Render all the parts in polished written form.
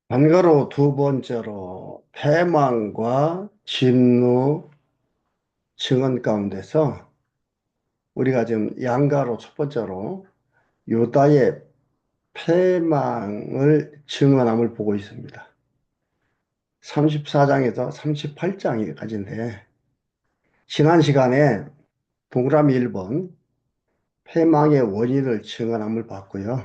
단가로 두 번째로 패망과 진노 증언 가운데서 우리가 지금 양가로 첫 번째로 요다의 패망을 증언함을 보고 있습니다. 34장에서 38장까지인데 지난 시간에 동그라미 1번 패망의 원인을 증언함을 봤고요.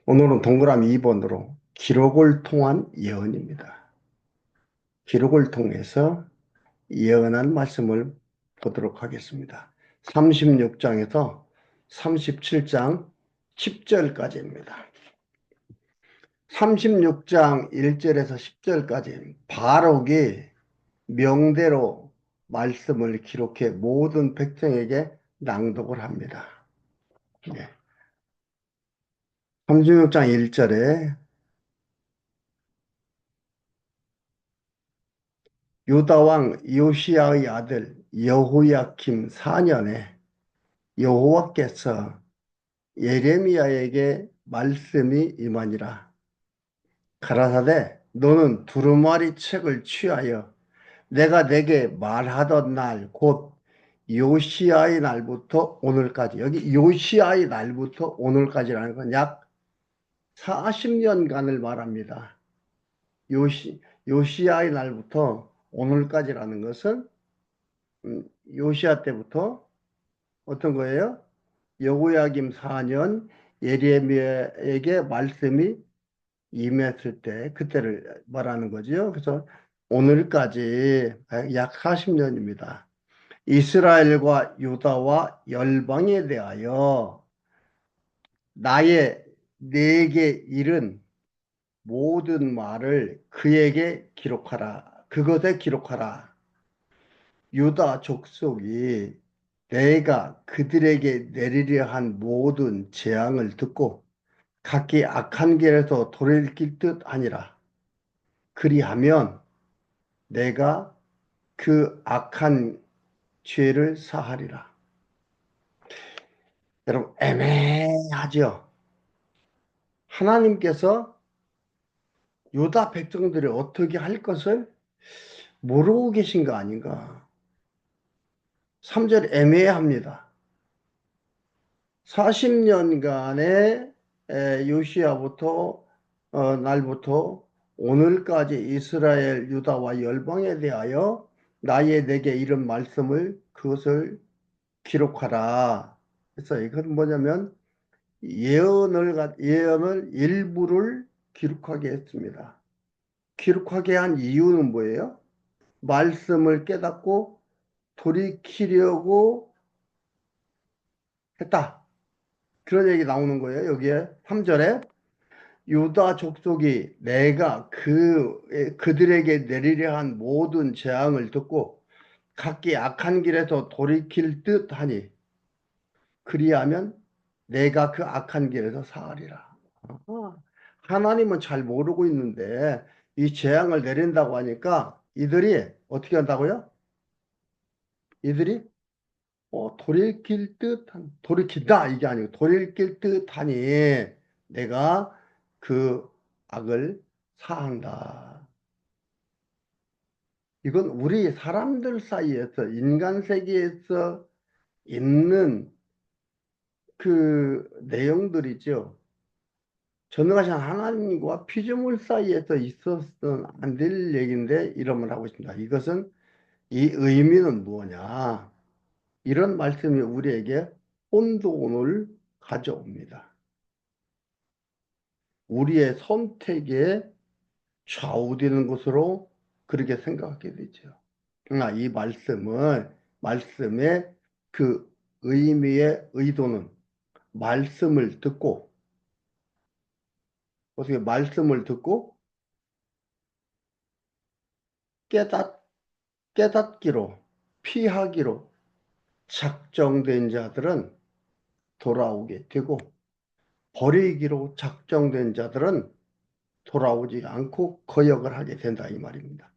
오늘은 동그라미 2번으로 기록을 통한 예언입니다. 기록을 통해서 예언한 말씀을 보도록 하겠습니다. 36장에서 37장 10절까지입니다. 36장 1절에서 10절까지 바룩이 명대로 말씀을 기록해 모든 백성에게 낭독을 합니다. 네. 36장 1절에 유다 왕 요시야의 아들 여호야킴 4년에 여호와께서 예레미야에게 말씀이 임하니라. 가라사대 너는 두루마리 책을 취하여 내가 내게 말하던 날 곧 요시야의 날부터 오늘까지, 여기 요시야의 날부터 오늘까지라는 건 약 40년간을 말합니다. 요시야의 날부터 오늘까지라는 것은 요시야 때부터 어떤 거예요? 여호야김 4년 예레미야에게 말씀이 임했을 때 그때를 말하는 거죠. 그래서 오늘까지 약 40년입니다. 이스라엘과 유다와 열방에 대하여 나의 내게 이른 모든 말을 그에게 기록하라. 그것에 기록하라. 유다 족속이 내가 그들에게 내리려 한 모든 재앙을 듣고 각기 악한 길에서 돌이킬 듯 하니라. 그리하면 내가 그 악한 죄를 사하리라. 여러분, 애매하죠? 하나님께서 유다 백성들이 어떻게 할 것을 모르고 계신 거 아닌가? 3절 애매합니다. 40년간의 요시야부터 날부터 오늘까지 이스라엘 유다와 열방에 대하여 나의 내게 이런 말씀을 그것을 기록하라. 그래서 이건 뭐냐면 예언을 일부를 기록하게 했습니다. 기록하게 한 이유는 뭐예요? 말씀을 깨닫고 돌이키려고 했다. 그런 얘기 나오는 거예요. 여기에 3절에 유다 족속이 내가 그들에게 내리려 한 모든 재앙을 듣고 각기 악한 길에서 돌이킬 듯 하니 그리하면 내가 그 악한 길에서 사하리라. 하나님은 잘 모르고 있는데 이 재앙을 내린다고 하니까 이들이 어떻게 한다고요? 이들이 돌이킬 듯한, 돌이킨다 이게 아니고 돌이킬 듯하니 내가 그 악을 사한다. 이건 우리 사람들 사이에서 인간 세계에서 있는 그 내용들이죠. 전능하신 하나님과 피조물 사이에서 있었던 안 될 얘기인데 이런 말 하고 있습니다. 이것은 이 의미는 뭐냐? 이런 말씀이 우리에게 혼돈을 가져옵니다. 우리의 선택에 좌우되는 것으로 그렇게 생각하게 되죠. 그러나 이 말씀의 그 의미의 의도는 말씀을 듣고, 어떻게 말씀을 듣고 깨닫, 깨닫기로, 피하기로 작정된 자들은 돌아오게 되고, 버리기로 작정된 자들은 돌아오지 않고 거역을 하게 된다 이 말입니다.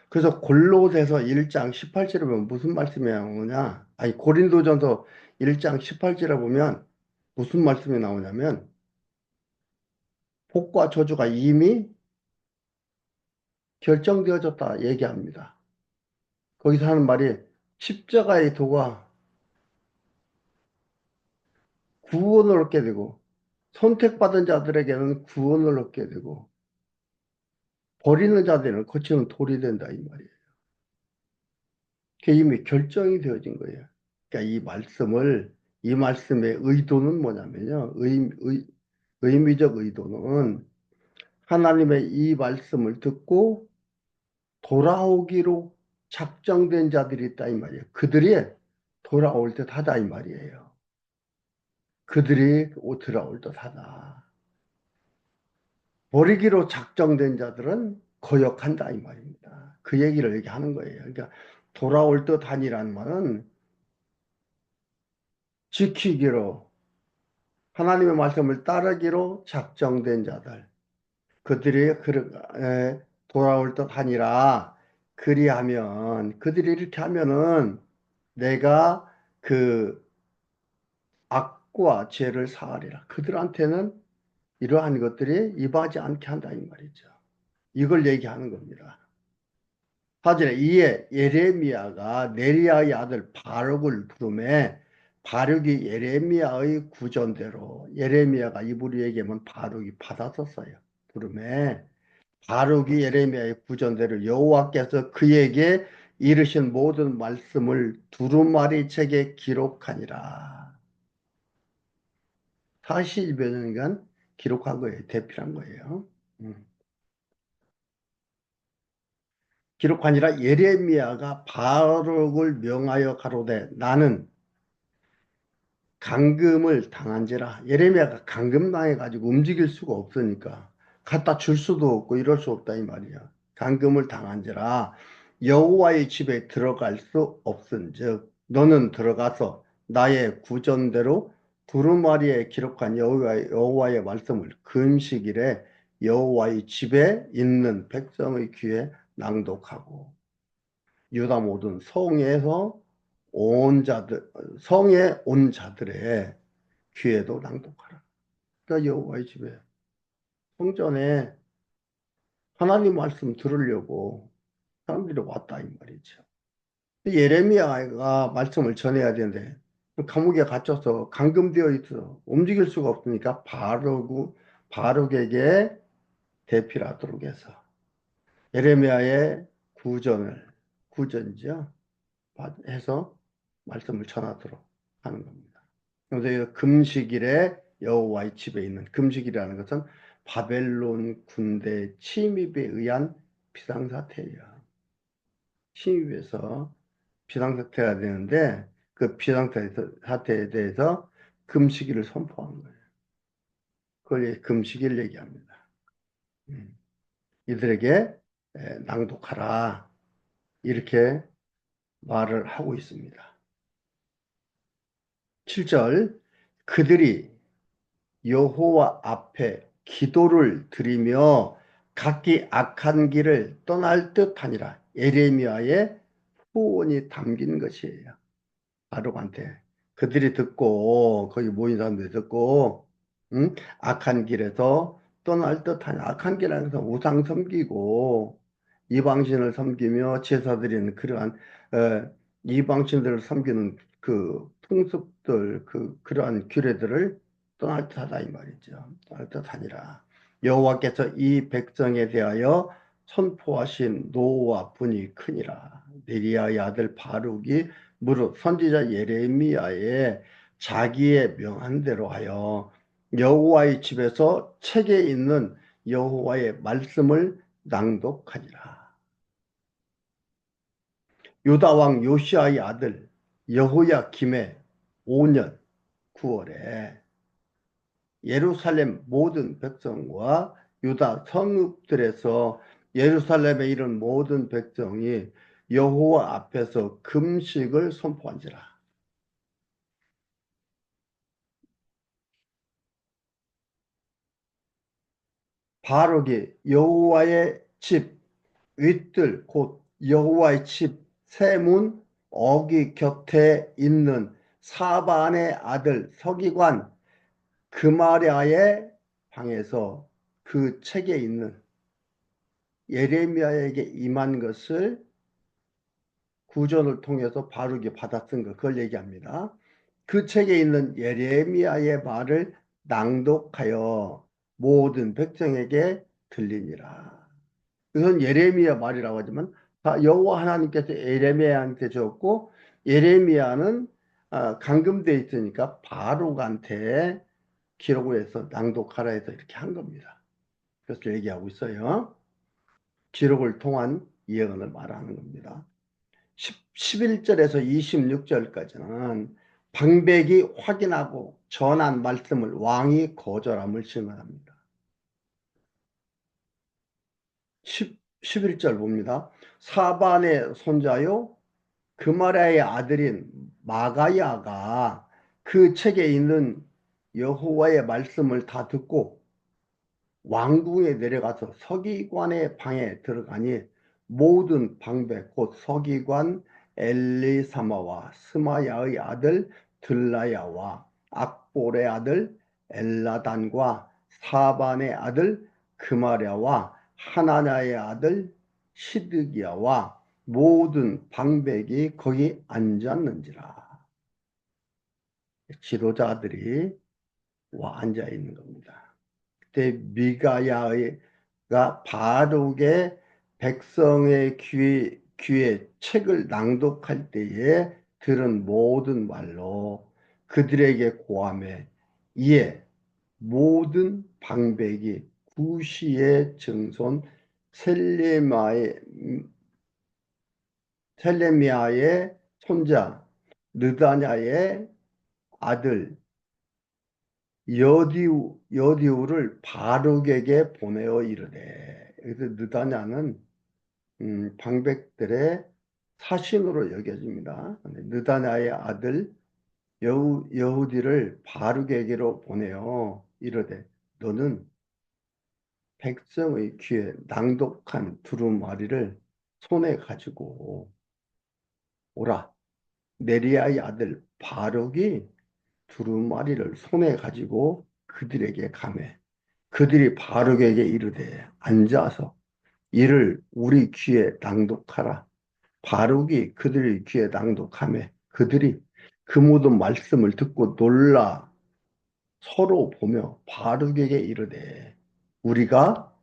그래서 골로새서 1장 18절에 보면 무슨 말씀이 나오냐? 아니 고린도전서 1장 18절에 보면 무슨 말씀이 나오냐면 복과 저주가 이미 결정되어졌다 얘기합니다. 거기서 하는 말이 십자가의 도가 구원을 얻게 되고 선택받은 자들에게는 구원을 얻게 되고 버리는 자들은 거치는 돌이 된다 이 말이에요. 그게 이미 결정이 되어진 거예요. 그러니까 이 말씀의 의도는 뭐냐면요. 의미적 의도는 하나님의 이 말씀을 듣고 돌아오기로 작정된 자들이 있다 이 말이에요. 그들이 돌아올 듯하다 이 말이에요. 그들이 돌아올 듯하다. 버리기로 작정된 자들은 거역한다 이 말입니다. 그 얘기를 얘기하는 거예요. 그러니까 돌아올 듯하니라는 말은 지키기로 하나님의 말씀을 따르기로 작정된 자들 그들이 돌아올 듯하니라. 그리하면 그들이 이렇게 하면은 내가 그 악과 죄를 사하리라. 그들한테는 이러한 것들이 임하지 않게 한다 이 말이죠. 이걸 얘기하는 겁니다. 사절에 이에 예레미야가 네리야의 아들 바룩을 부르매 바룩이 예레미야의 구전대로 예레미야가 이브리 얘기하면 바룩이 받았었어요. 부르매 바룩이 예레미야의 구전대로 여호와께서 그에게 이르신 모든 말씀을 두루마리 책에 기록하니라. 40여 년간 기록한 거예요. 대필한 거예요. 음. 기록하니라 예레미야가 바룩을 명하여 가로되 나는 감금을 당한지라. 예레미야가 감금당해 가지고 움직일 수가 없으니까 갖다 줄 수도 없고 이럴 수 없다 이 말이야. 감금을 당한지라 여호와의 집에 들어갈 수 없은즉 너는 들어가서 나의 구전대로 두루마리에 기록한 여호와의 말씀을 금식일에 여호와의 집에 있는 백성의 귀에 낭독하고 유다 모든 성에 온 자들의 귀에도 낭독하라. 그러니까 여호와의 집에 성전에 하나님 말씀 들으려고 사람들이 왔다 이 말이죠. 예레미야가 말씀을 전해야 되는데 감옥에 갇혀서 감금되어 있어 움직일 수가 없으니까 바룩에게 대필하도록 해서 예레미야의 구전이죠. 해서 말씀을 전하도록 하는 겁니다. 그래서 금식일에 여호와의 집에 있는 금식이라는 것은 바벨론 군대 침입에 의한 비상사태예요. 침입해서 비상사태가 되는데 그 비상사태에 대해서 금식일을 선포한 거예요. 그걸 금식일 얘기합니다. 이들에게 낭독하라 이렇게 말을 하고 있습니다. 7절 그들이 여호와 앞에 기도를 드리며 각기 악한 길을 떠날 듯하니라. 예레미야의 후원이 담긴 것이에요. 바룩한테 그들이 듣고 거기 모인 사람들이 듣고 악한 길에서 떠날 듯하니 악한 길에서 우상 섬기고 이방신을 섬기며 제사 드리는 그러한 이방신들을 섬기는 그 풍습들 그러한 규례들을 떠날 듯하다 이 말이죠. 떠날 듯하니라. 여호와께서 이 백성에 대하여 선포하신 노와 분이 크니라. 네리야의 아들 바룩이 무릇 선지자 예레미야의 자기의 명한 대로 하여 여호와의 집에서 책에 있는 여호와의 말씀을 낭독하니라. 유다 왕 요시아의 아들 여호야김의 5년 9월에 예루살렘 모든 백성과 유다 성읍들에서 예루살렘에 이른 모든 백성이 여호와 앞에서 금식을 선포한지라. 바룩이 여호와의 집 윗들 곧 여호와의 집 세문 어기 곁에 있는 사반의 아들 서기관 그마랴의 방에서 그 책에 있는 예레미야에게 임한 것을 구전을 통해서 바르게 받아 쓴 것, 그걸 얘기합니다. 그 책에 있는 예레미야의 말을 낭독하여 모든 백성에게 들리니라. 그것은 예레미야 말이라고 하지만 다 여호와 하나님께서 예레미야한테 줬고, 예레미야는 감금돼 있으니까 바룩한테 기록을 해서 낭독하라 해서 이렇게 한 겁니다. 그래서 얘기하고 있어요. 기록을 통한 예언을 말하는 겁니다. 11절에서 26절까지는 방백이 확인하고 전한 말씀을 왕이 거절함을 증언합니다. 11절 봅니다. 사반의 손자요 그마랴의 아들인 마가야가 그 책에 있는 여호와의 말씀을 다 듣고 왕궁에 내려가서 서기관의 방에 들어가니 모든 방백 곧 서기관 엘리사마와 스마야의 아들 들라야와 악볼의 아들 엘라단과 사반의 아들 그마랴와 하나냐의 아들 시드기야와 모든 방백이 거기 앉았는지라. 지도자들이 와 앉아 있는 겁니다. 그때 미가야가 바룩의 백성의 귀에 책을 낭독할 때에 들은 모든 말로 그들에게 고하매 이에 모든 방백이 구시의 증손 셀레미야의 손자 느다냐의 아들 여디우를 바룩에게 보내어 이르되, 그래서 느다냐는 방백들의 사신으로 여겨집니다. 느다냐의 아들 여후디를 바룩에게로 보내어 이르되 너는 백성의 귀에 낭독한 두루마리를 손에 가지고 오라. 네리야의 아들 바룩이 두루마리를 손에 가지고 그들에게 가매 그들이 바룩에게 이르되 앉아서 이를 우리 귀에 낭독하라. 바룩이 그들의 귀에 낭독하매 그들이 그 모든 말씀을 듣고 놀라 서로 보며 바룩에게 이르되 우리가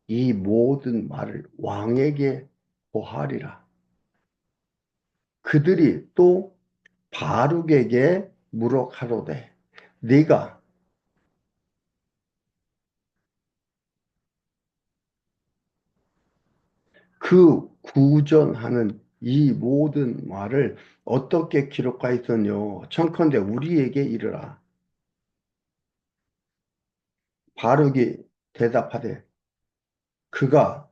이 모든 말을 왕에게 고하리라. 그들이 또 바룩에게 물어 가로되 네가 그 구전하는 이 모든 말을 어떻게 기록하였으뇨? 청컨대 우리에게 이르라. 바룩이 대답하되 그가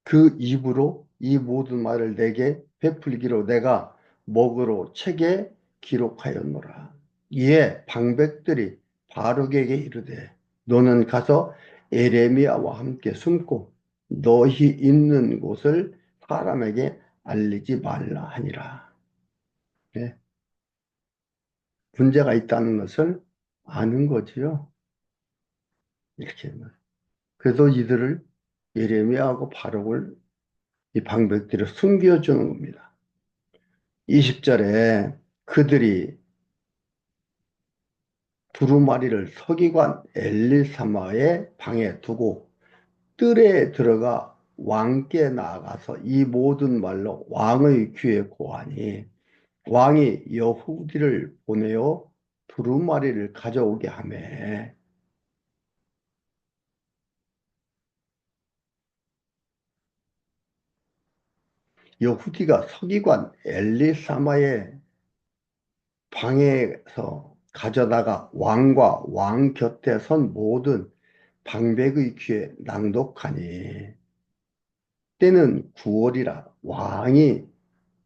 그 입으로 이 모든 말을 내게 베풀기로 내가 먹으로 책에 기록하였노라. 이에 방백들이 바룩에게 이르되 너는 가서 에레미야와 함께 숨고 너희 있는 곳을 사람에게 알리지 말라 하니라. 네, 문제가 있다는 것을 아는 거지요. 이렇게. 그래서 이들을 예레미야하고 바룩을 이 방백들을 숨겨주는 겁니다. 20절에 그들이 두루마리를 서기관 엘리사마의 방에 두고 뜰에 들어가 왕께 나아가서 이 모든 말로 왕의 귀에 고하니 왕이 여후디를 보내어 두루마리를 가져오게 하매 여후디가 서기관 엘리사마의 방에서 가져다가 왕과 왕 곁에 선 모든 방백의 귀에 낭독하니 때는 9월이라 왕이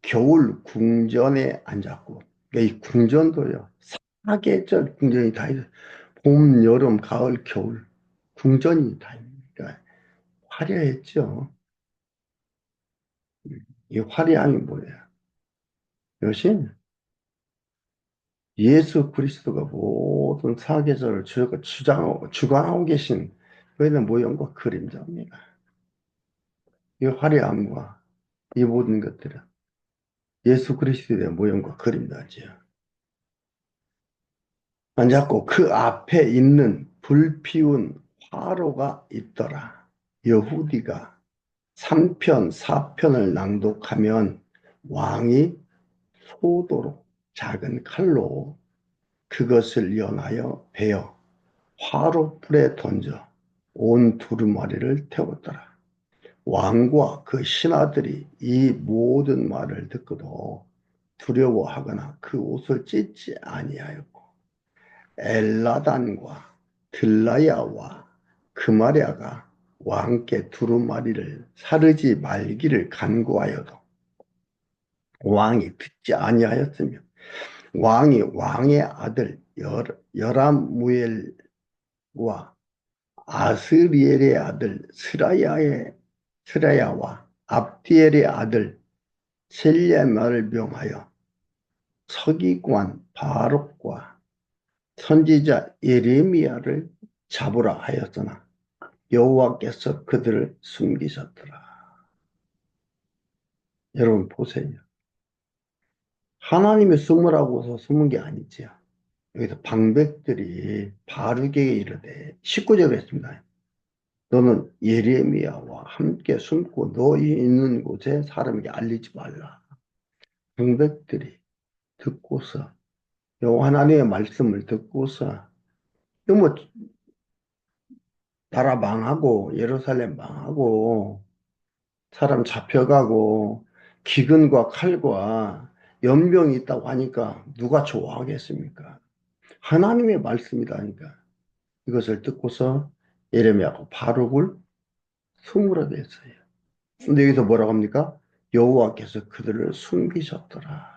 겨울 궁전에 앉았고 이 궁전도요 사계절 궁전이 다 있어요. 봄, 여름, 가을, 겨울 궁전이 다 있으니까 화려했죠. 이 화려함이 뭐예요? 이것이 예수 그리스도가 모든 사계절을 주관하고 계신 그는 모형과 그림자입니다. 이 화려함과 이 모든 것들은 예수 그리스도의 모형과 그림자지요. 자꾸 그 앞에 있는 불피운 화로가 있더라. 여후디가 3편, 4편을 낭독하면 왕이 소도로 작은 칼로 그것을 연하여 베어 화롯불에 던져 온 두루마리를 태웠더라. 왕과 그 신하들이 이 모든 말을 듣고도 두려워하거나 그 옷을 찢지 아니하였고 엘라단과 들라야와 그마랴가 왕께 두루마리를 사르지 말기를 간구하여도 왕이 듣지 아니하였으며 왕이 왕의 아들 여람무엘과 아스리엘의 아들 스라야와 압디엘의 아들 셀레마를 명하여 서기관 바록과 선지자 예레미야를 잡으라 하였으나 여호와께서 그들을 숨기셨더라. 여러분 보세요. 하나님이 숨으라고 해서 숨은 게 아니지요. 여기서 방백들이 바르게 이르되 19절에 했습니다. 너는 예레미야와 함께 숨고 너희 있는 곳에 사람에게 알리지 말라. 방백들이 듣고서 여호와 하나님의 말씀을 듣고서 뭐 나라 망하고 예루살렘 망하고 사람 잡혀가고 기근과 칼과 연병이 있다고 하니까 누가 좋아하겠습니까? 하나님의 말씀이라니까. 이것을 듣고서 예레미야가 바룩을 숨으라고 했어요. 근데 여기서 뭐라고 합니까? 여호와께서 그들을 숨기셨더라.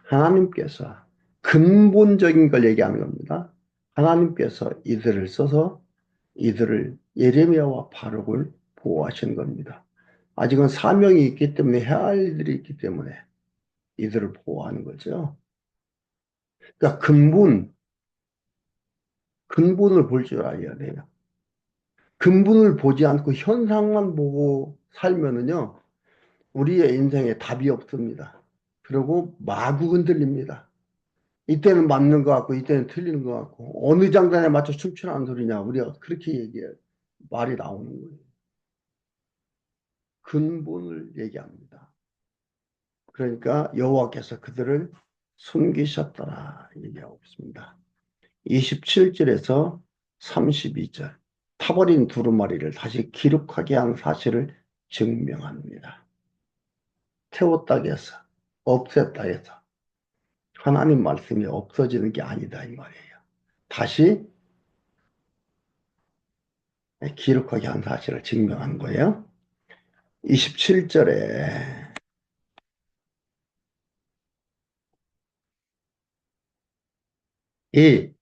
하나님께서 근본적인 걸 얘기하는 겁니다. 하나님께서 이들을 써서 이들을 예레미야와 바룩을 보호하신 겁니다. 아직은 사명이 있기 때문에 해야 할 일들이 있기 때문에 이들을 보호하는 거죠. 그러니까 근본을 볼 줄 알아야 돼요. 근본을 보지 않고 현상만 보고 살면은요, 우리의 인생에 답이 없습니다. 그리고 마구 흔들립니다. 이때는 맞는 것 같고, 이때는 틀리는 것 같고, 어느 장단에 맞춰 춤추라는 소리냐, 우리가 그렇게 말이 나오는 거예요. 근본을 얘기합니다. 그러니까 여호와께서 그들을 숨기셨더라 얘기하고 있습니다. 27절에서 32절 타버린 두루마리를 다시 기록하게 한 사실을 증명합니다. 태웠다 해서 없앴다 해서 하나님 말씀이 없어지는 게 아니다 이 말이에요. 다시 기록하게 한 사실을 증명한 거예요. 27절에 이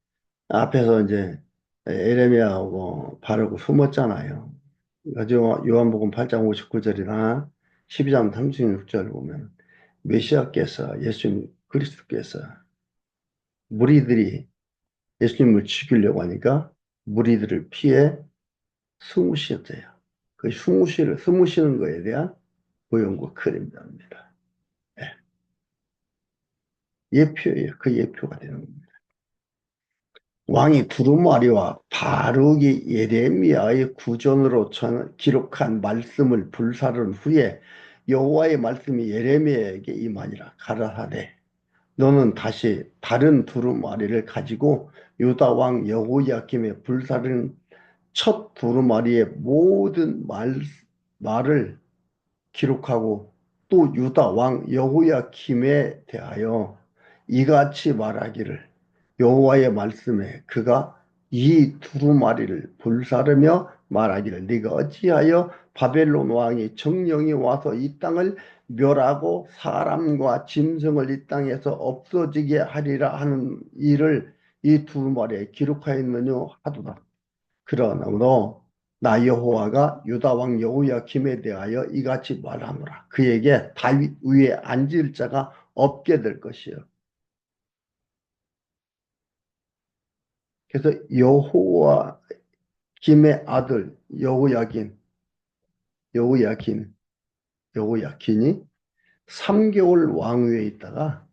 앞에서 이제 에레미야하고 바르고 숨었잖아요. 요한복음 8장 59절이나 12장 36절 보면 메시아께서 예수님 그리스도께서 무리들이 예수님을 죽이려고 하니까 무리들을 피해 숨으셨어요. 그 숨으시는 거에 대한 고용과 그림자입니다. 예. 예표예요. 그 예표가 되는 겁니다. 왕이 두루마리와 바룩이 예레미야의 구전으로 기록한 말씀을 불사른 후에 여호와의 말씀이 예레미야에게 임하니라 가라사대 너는 다시 다른 두루마리를 가지고 유다 왕 여호야김의 불사른 첫 두루마리의 모든 말을 기록하고 또 유다 왕 여호야김에 대하여 이같이 말하기를 여호와의 말씀에 그가 이 두루마리를 불사르며 말하기를 네가 어찌하여 바벨론 왕이 정령이 와서 이 땅을 멸하고 사람과 짐승을 이 땅에서 없어지게 하리라 하는 일을 이 두루마리에 기록하였느냐 하도다. 그러므로 나 여호와가 유다 왕 여호야김에 대하여 이같이 말하노라. 그에게 다윗 위에 앉을 자가 없게 될 것이요. 그래서 김의 아들 여호야긴, 여호야긴이 3개월 왕위에 있다가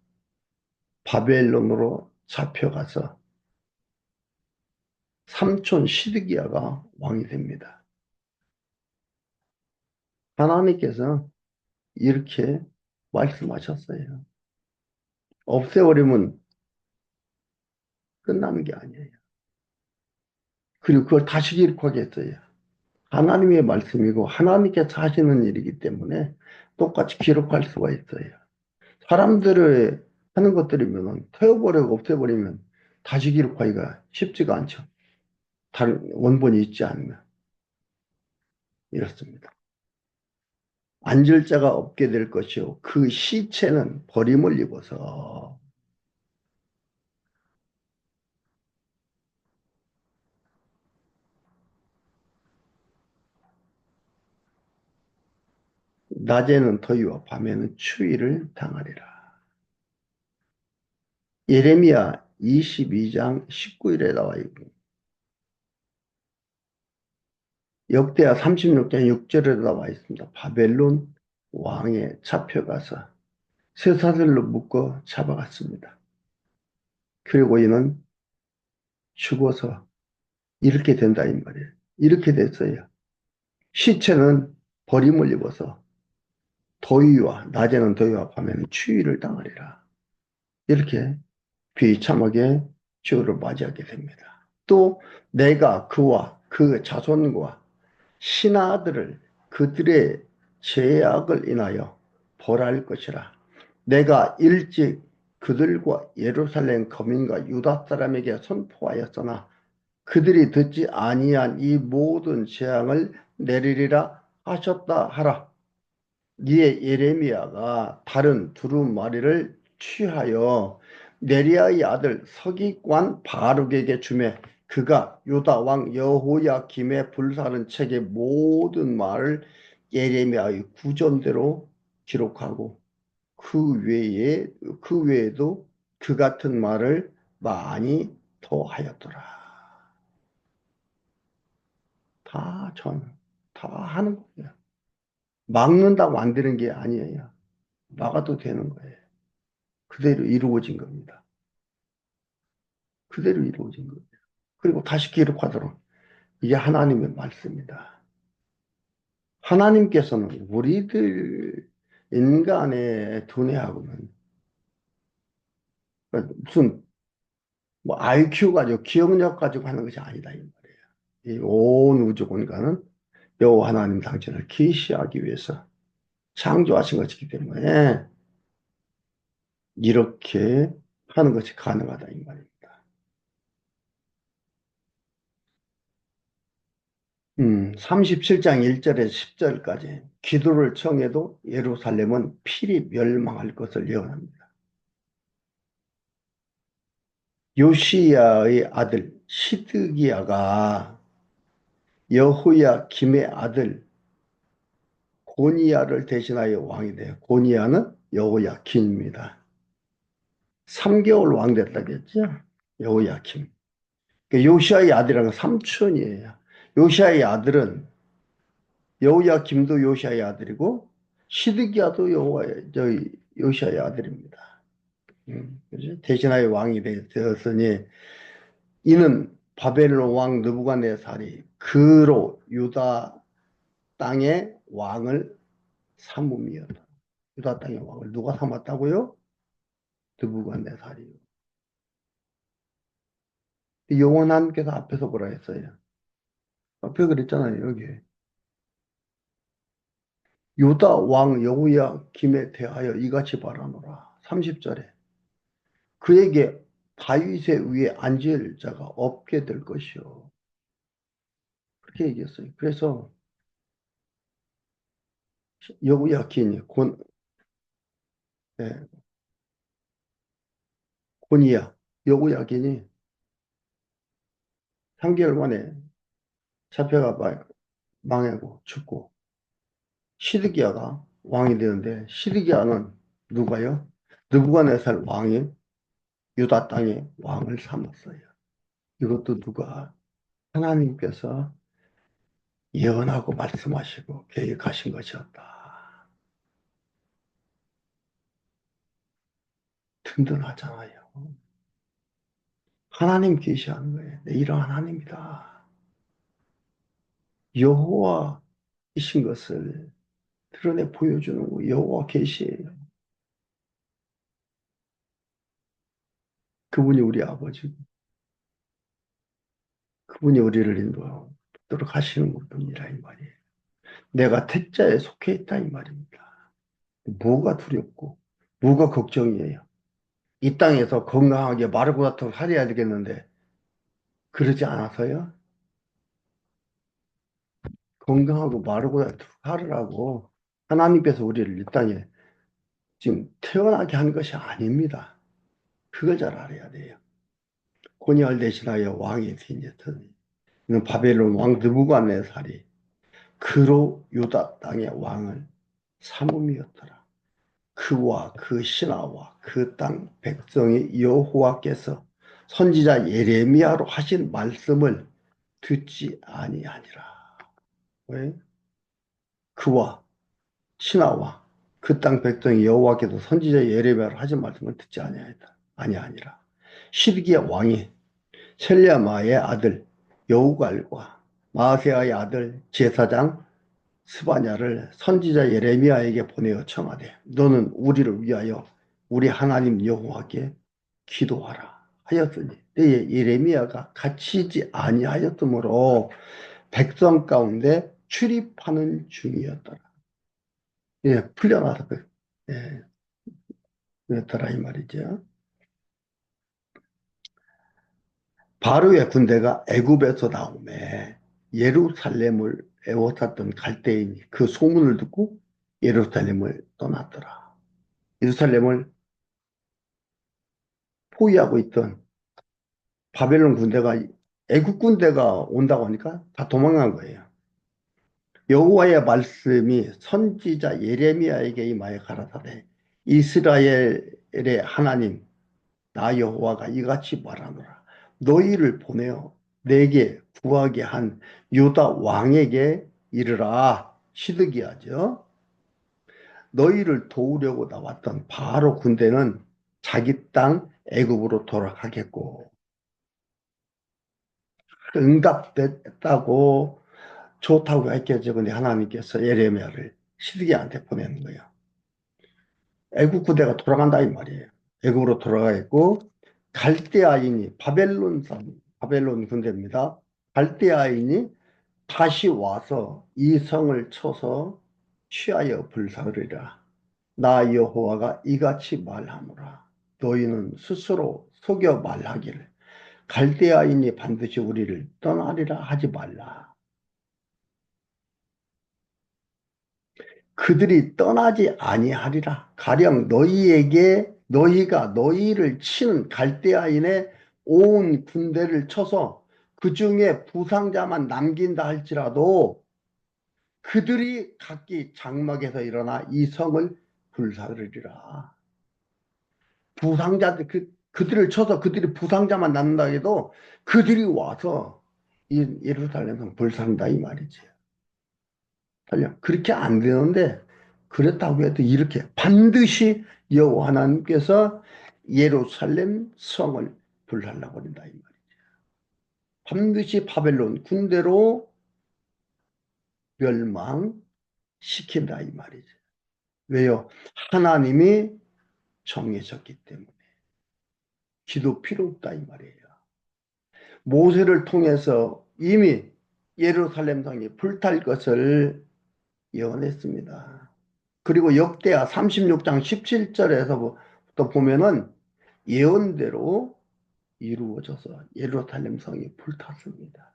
바벨론으로 잡혀가서 삼촌 시드기야가 왕이 됩니다. 하나님께서 이렇게 말씀하셨어요. 없애버리면 끝나는 게 아니에요. 그리고 그걸 다시 기록하겠어요. 하나님의 말씀이고 하나님께서 하시는 일이기 때문에 똑같이 기록할 수가 있어요. 사람들의 하는 것들이면 태워버리고 없애버리면 다시 기록하기가 쉽지가 않죠. 다른 원본이 있지 않으면. 이렇습니다. 앉을 자가 없게 될 것이요. 그 시체는 버림을 입어서 낮에는 더위와 밤에는 추위를 당하리라. 예레미야 22장 19일에 나와 있고 역대하 36장 6절에 나와 있습니다. 바벨론 왕에 잡혀가서 쇠사슬로 묶어 잡아갔습니다. 그리고 이는 죽어서 이렇게 된다 이 말이에요. 이렇게 됐어요. 시체는 버림을 입어서 낮에는 더위와 밤에는 추위를 당하리라. 이렇게 비참하게 주를 맞이하게 됩니다. 또 내가 그와 그 자손과 신하들을 그들의 죄악을 인하여 벌할 것이라. 내가 일찍 그들과 예루살렘 거민과 유다 사람에게 선포하였으나 그들이 듣지 아니한 이 모든 재앙을 내리리라 하셨다 하라. 이에 예레미야가 다른 두루마리를 취하여 네리야의 아들 서기관 바룩에게 주매 그가 유다 왕 여호야김의 불사른 책의 모든 말을 예레미야의 구전대로 기록하고 그 외에도 그 같은 말을 많이 더 하였더라. 다 하는 거예요. 막는다고 안 되는 게 아니에요. 막아도 되는 거예요. 그대로 이루어진 겁니다. 그대로 이루어진 거예요. 그리고 다시 기록하도록 이게 하나님의 말씀이다. 하나님께서는 우리들 인간의 두뇌하고는 무슨 뭐 IQ 가지고 기억력 가지고 하는 것이 아니다 이 말이에요. 이 온 우주 공간은 여호와 하나님 당신을 계시하기 위해서 창조하신 것이기 때문에 이렇게 하는 것이 가능하다 이 말입니다. 37장 1절에서 10절까지 기도를 청해도 예루살렘은 필히 멸망할 것을 예언합니다. 요시야의 아들 시드기야가 여호야김의 아들 고니야를 대신하여 왕이 돼요. 고니야는 여호야김입니다. 3개월 왕 됐다겠죠? 여호야김. 요시야의 아들이라는 삼촌이에요. 요시야의 아들은 여호야김도 요시야의 아들이고 시드기야도 요시야의 아들입니다. 그죠? 대신하여 왕이 되었으니 이는 바벨론 왕 느부갓네살이 그로 유다 땅의 왕을 삼음이었다. 유다 땅의 왕을 누가 삼았다고요? 느부갓네살이요. 여호와님께서 앞에서 뭐라 했어요? 앞에 그랬잖아요. 여기 유다 왕 여호야김에 대하여 이같이 말하노라. 30절에 그에게 다윗의 위에 앉을 자가 없게 될 것이요. 그렇게 얘기했어요. 그래서 여호야긴이 예, 고니야 여호야긴이 3개월 만에 잡혀가 망하고 죽고 시드기야가 왕이 되는데 시드기야는 누가요? 느부갓네살 왕이 유다 땅의 왕을 삼았어요. 이것도 누가 하나님께서 예언하고 말씀하시고 계획하신 것이었다. 든든하잖아요. 하나님 계시하는 거예요. 내 이런 하나님이다. 여호와이신 것을 드러내 보여주는 거 여호와 계시예요. 그분이 우리 아버지고 그분이 우리를 인도하도록 하시는 분이라 이 말이에요. 내가 택자에 속해 있다 이 말입니다. 뭐가 두렵고 뭐가 걱정이에요. 이 땅에서 건강하게 마르고 닳도록 살아야 되겠는데 그러지 않아서요. 건강하고 마르고 닳도록 살으라고 하나님께서 우리를 이 땅에 지금 태어나게 한 것이 아닙니다. 그걸 잘 알아야 돼요. 고니알 대신하여 왕이 되었더니 이는 바벨론 왕 느부갓네살이 그로 유다 땅의 왕을 삼음이었더라. 그와 그 신하와 그 땅 백성이 여호와께서 선지자 예레미야로 하신 말씀을 듣지 아니하니라. 왜? 그와 신하와 그 땅 백성이 여호와께서 선지자 예레미야로 하신 말씀을 듣지 아니하니라. 아니하니라. 시드기야 왕이 셀레마의 아들 여우갈과 마아세아의 아들 제사장 스바냐를 선지자 예레미야에게 보내어 청하되 너는 우리를 위하여 우리 하나님 여호와께 기도하라 하였으니 때에 예레미야가 갇히지 아니하였으므로 백성 가운데 출입하는 중이었더라. 예, 풀려나서 예, 그랬더라 이 말이죠. 바로의 군대가 애굽에서 나오매 예루살렘을 애워쌌던 갈대인이 그 소문을 듣고 예루살렘을 떠났더라. 예루살렘을 포위하고 있던 바벨론 군대가 애국 군대가 온다고 하니까 다 도망간 거예요. 여호와의 말씀이 선지자 예레미야에게 임하여 가라사대 이스라엘의 하나님 나 여호와가 이같이 말하노라. 너희를 보내어 내게 구하게 한 유다 왕에게 이르라. 시드기야죠. 너희를 도우려고 나왔던 바로 군대는 자기 땅 애굽으로 돌아가겠고 응답됐다고 좋다고 했겠죠. 근데 하나님께서 예레미야를 시드기야한테 보내는 거예요. 애국 군대가 돌아간다 이 말이에요. 애국으로 돌아가겠고 갈대아인이 바벨론 군대입니다. 갈대아인이 다시 와서 이 성을 쳐서 취하여 불사르리라. 나 여호와가 이같이 말하노라. 너희는 스스로 속여 말하기를 갈대아인이 반드시 우리를 떠나리라 하지 말라. 그들이 떠나지 아니하리라. 가령 너희가 너희를 치는 갈대아인의 온 군대를 쳐서 그 중에 부상자만 남긴다 할지라도 그들이 각기 장막에서 일어나 이 성을 불사르리라. 부상자들 그들을 쳐서 그들이 부상자만 남는다 해도 그들이 와서 이 예루살렘 성 불사른다 이 말이지. 그렇게 안 되는데 그랬다고 해도 이렇게 반드시 여호와 하나님께서 예루살렘 성을 불살라 버린다 이 말이죠. 반드시 바벨론 군대로 멸망시킨다 이 말이죠. 왜요? 하나님이 정해졌기 때문에 기도 필요 없다 이 말이에요. 모세를 통해서 이미 예루살렘 성이 불탈 것을 예언했습니다. 그리고 역대하 36장 17절에서부터 보면은 예언대로 이루어져서 예루살렘 성이 불탔습니다.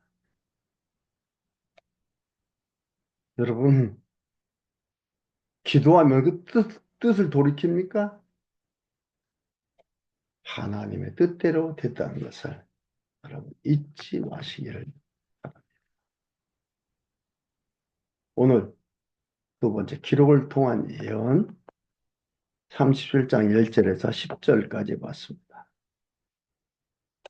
여러분, 기도하면 그 뜻을 돌이킵니까? 하나님의 뜻대로 됐다는 것을 여러분 잊지 마시기를 바랍니다. 오늘 두 번째 기록을 통한 예언 37장 10절에서 10절까지 봤습니다.